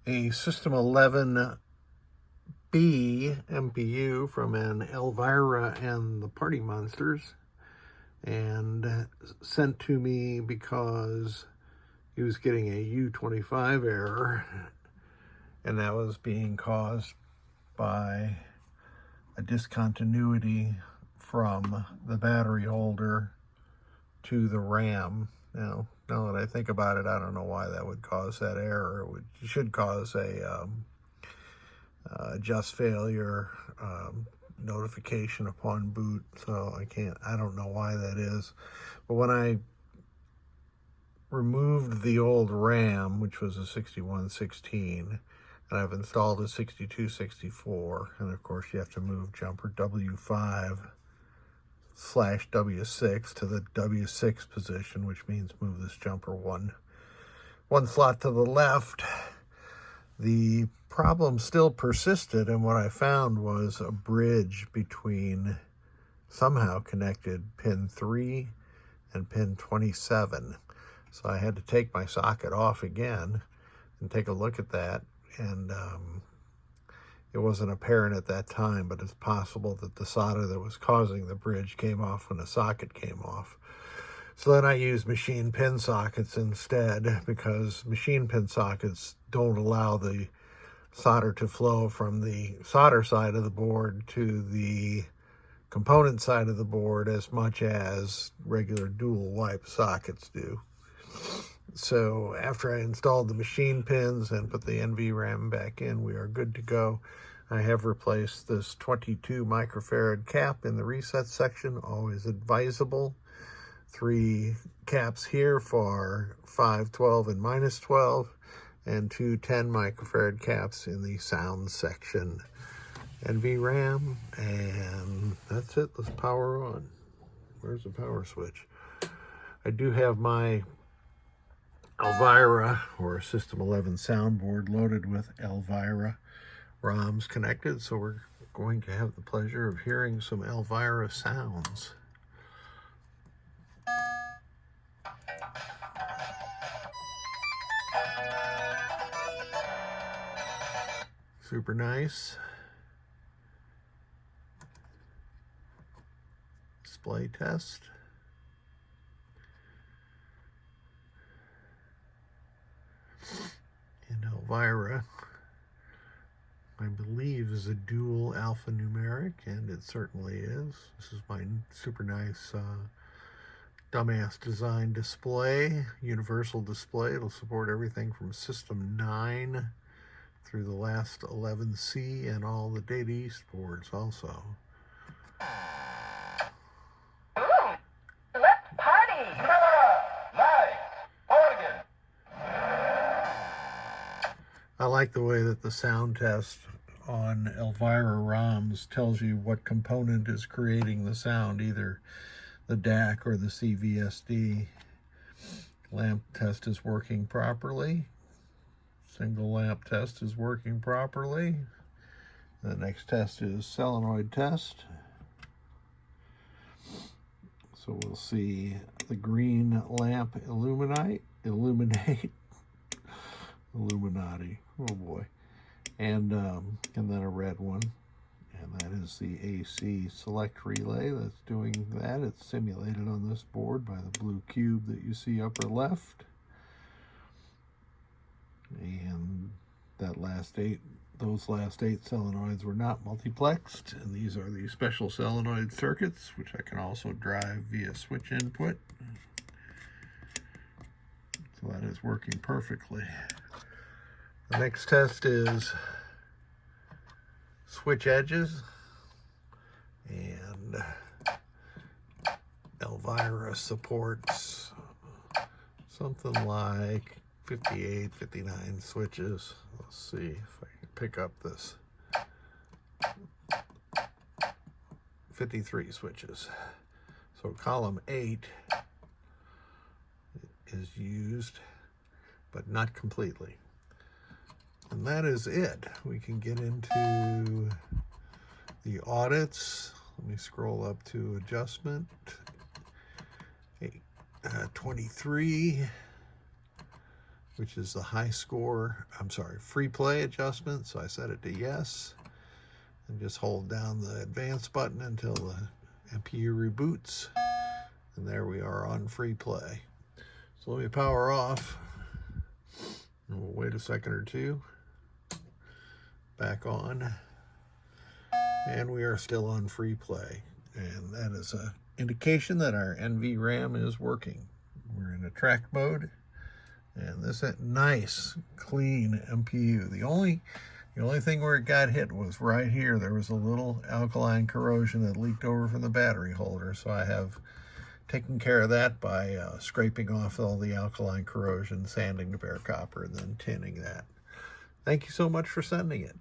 a System 11B MPU from an Elvira and the Party Monsters, and sent to me because he was getting a U25 error, and that was being caused by a discontinuity from the battery holder to the RAM. Now that I think about it, I don't know why that would cause that error. It should cause a just failure notification upon boot. So I don't know why that is. But when I removed the old RAM, which was a 6116, and I've installed a 6264, and of course you have to move jumper W5/W6 to the W6 position, which means move this jumper one slot to the left. The problem still persisted, and what I found was a bridge between somehow connected pin 3 and pin 27. So I had to take my socket off again and take a look at that, and it wasn't apparent at that time, but it's possible that the solder that was causing the bridge came off when the socket came off. So then I used machine pin sockets instead, because machine pin sockets don't allow the solder to flow from the solder side of the board to the component side of the board as much as regular dual wipe sockets do. So after I installed the machine pins and put the NVRAM back in, we are good to go. I have replaced this 22 microfarad cap in the reset section, always advisable. 3 caps here for 5, 12, and minus 12, and 2 10 microfarad caps in the sound section. NVRAM, and that's it. Let's power on. Where's the power switch? I do have my Elvira, or System 11 soundboard, loaded with Elvira ROMs connected, so we're going to have the pleasure of hearing some Elvira sounds. Super nice. Display test. And Elvira, I believe, is a dual alphanumeric, and it certainly is. This is my super nice dumbass design display, universal display. It'll support everything from System 9 through the last 11C and all the Data East boards also. Let's party! I like the way that the sound test on Elvira ROMs tells you what component is creating the sound, either the DAC or the CVSD. Lamp test is working properly. Single lamp test is working properly. The next test is solenoid test. So we'll see the green lamp illuminate, Illuminati, oh boy, and then a red one, and that is the AC select relay that's doing that. It's simulated on this board by the blue cube that you see upper left. And those last 8 solenoids were not multiplexed, and these are the special solenoid circuits, which I can also drive via switch input. So that is working perfectly. The next test is switch edges, and Elvira supports something like 58, 59 switches. Let's see if I can pick up this. 53 switches. So column 8 is used, but not completely. And that is it. We can get into the audits. Let me scroll up to adjustment. 23. which is the high score, free play adjustment. So I set it to yes, and just hold down the advanced button until the MPU reboots. And there we are on free play. So let me power off, and we'll wait a second or two. Back on, and we are still on free play. And that is an indication that our NVRAM is working. We're in a track mode, and this is nice, clean MPU. The only thing where it got hit was right here. There was a little alkaline corrosion that leaked over from the battery holder, so I have taken care of that by scraping off all the alkaline corrosion, sanding the bare copper, and then tinning that. Thank you so much for sending it.